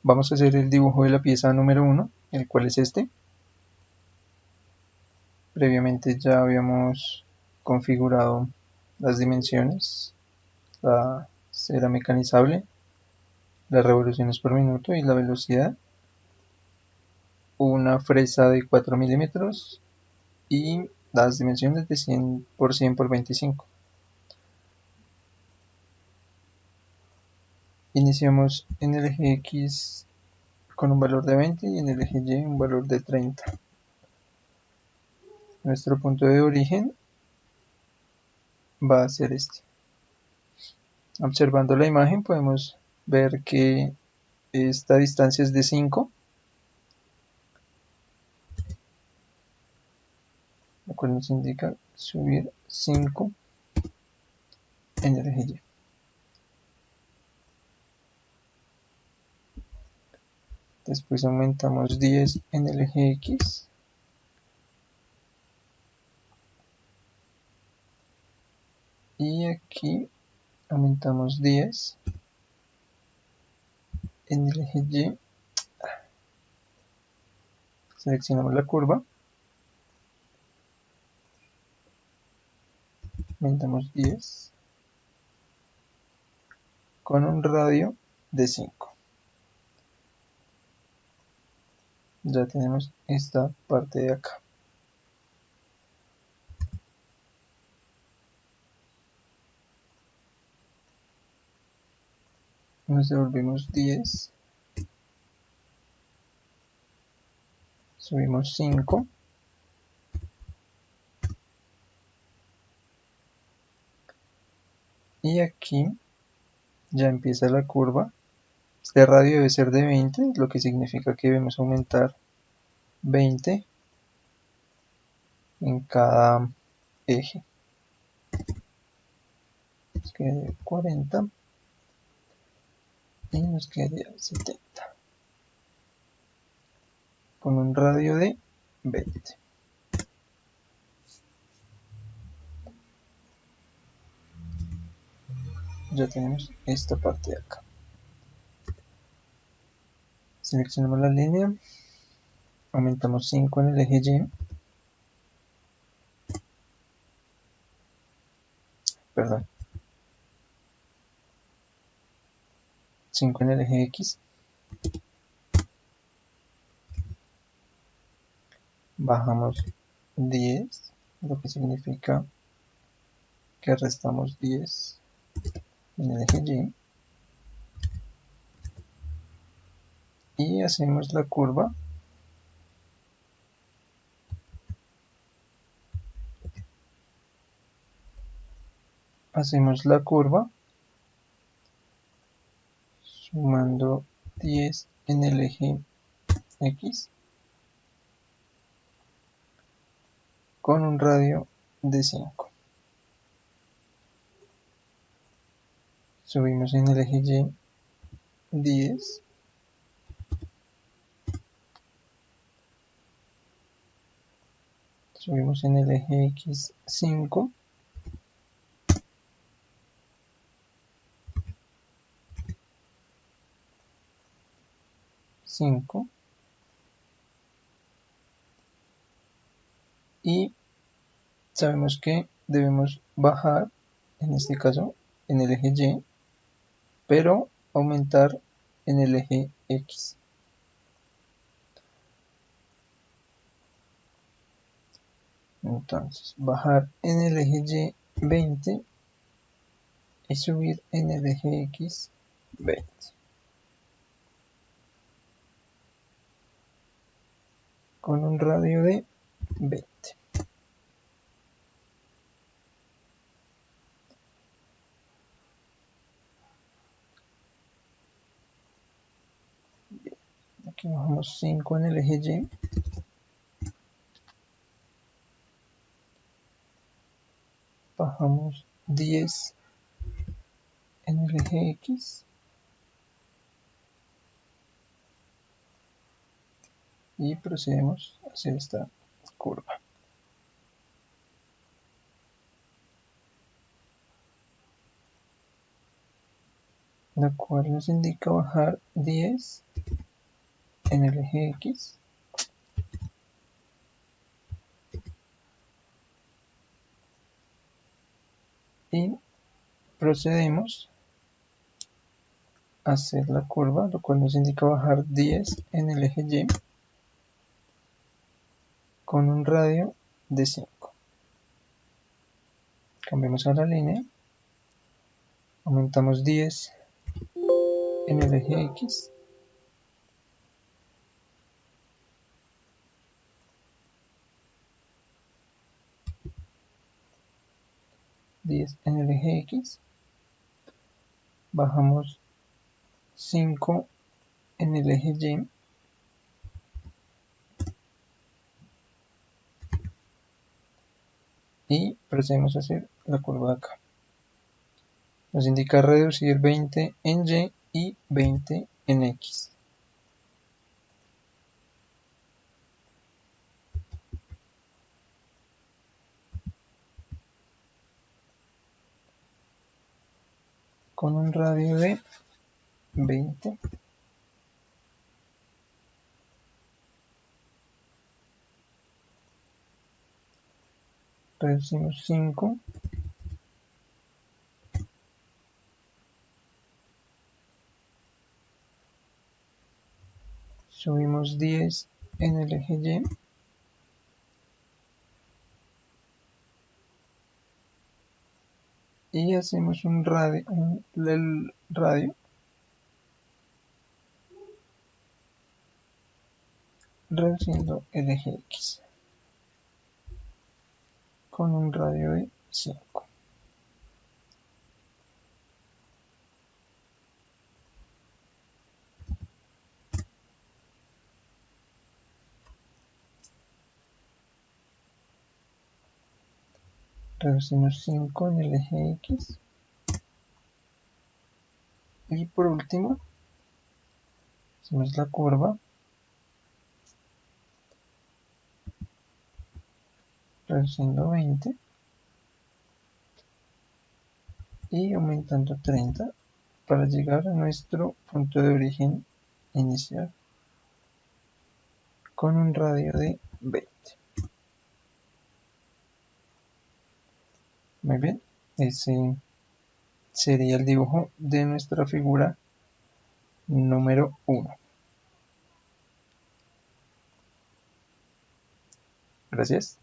Vamos a hacer el dibujo de la pieza número 1, el cual es este. Previamente ya habíamos configurado las dimensiones, la cera mecanizable, las revoluciones por minuto y la velocidad, una fresa de 4 milímetros y las dimensiones de 100 por 100 por 25. Iniciamos en el eje X con un valor de 20 y en el eje Y un valor de 30. Nuestro punto de origen va a ser este. Observando la imagen podemos ver que esta distancia es de 5, lo cual nos indica subir 5 en el eje Y. Después aumentamos 10 en el eje X. Y aquí aumentamos 10 en el eje Y. Seleccionamos la curva. Aumentamos 10 con un radio de 5. Ya tenemos esta parte de acá. Nos devolvemos 10. Subimos 5. Y aquí ya empieza la curva. Este radio debe ser de 20, lo que significa que debemos aumentar 20 en cada eje. Nos quedaría 40 y nos quedaría 70 con un radio de 20. Ya tenemos esta parte de acá. Seleccionamos la línea, aumentamos 5 en el eje Y, perdón, 5 en el eje X, bajamos 10, lo que significa que restamos 10 en el eje Y hacemos la curva. Hacemos la curva sumando 10 en el eje X con un radio de 5. Subimos en el eje Y 10. Subimos en el eje X 5. Y sabemos que debemos bajar, en este caso, en el eje Y, pero aumentar en el eje X. Entonces, bajar en el eje Y 20 y subir en el eje X 20. Con un radio de 20. Bien. Aquí bajamos 5 en el eje Y. Bajamos 10 en el eje X. Y procedemos a hacer esta curva. la cual nos indica bajar 10 en el eje X y procedemos a hacer la curva, lo cual nos indica bajar 10 en el eje Y con un radio de 5. Cambiamos a la línea, aumentamos 10 en el eje X en el eje X, bajamos 5 en el eje Y y procedemos a hacer la curva de acá. Nos indica reducir 20 en Y y 20 en X. Con un radio de 20. Reducimos 5. Subimos 10 en el eje Y y hacemos un radio, el radio reduciendo el eje X con un radio de 5. Reducimos 5 en el eje X y por último hacemos la curva reduciendo 20 y aumentando 30 para llegar a nuestro punto de origen inicial con un radio de 20. Muy bien, ese sería el dibujo de nuestra figura número 1. Gracias.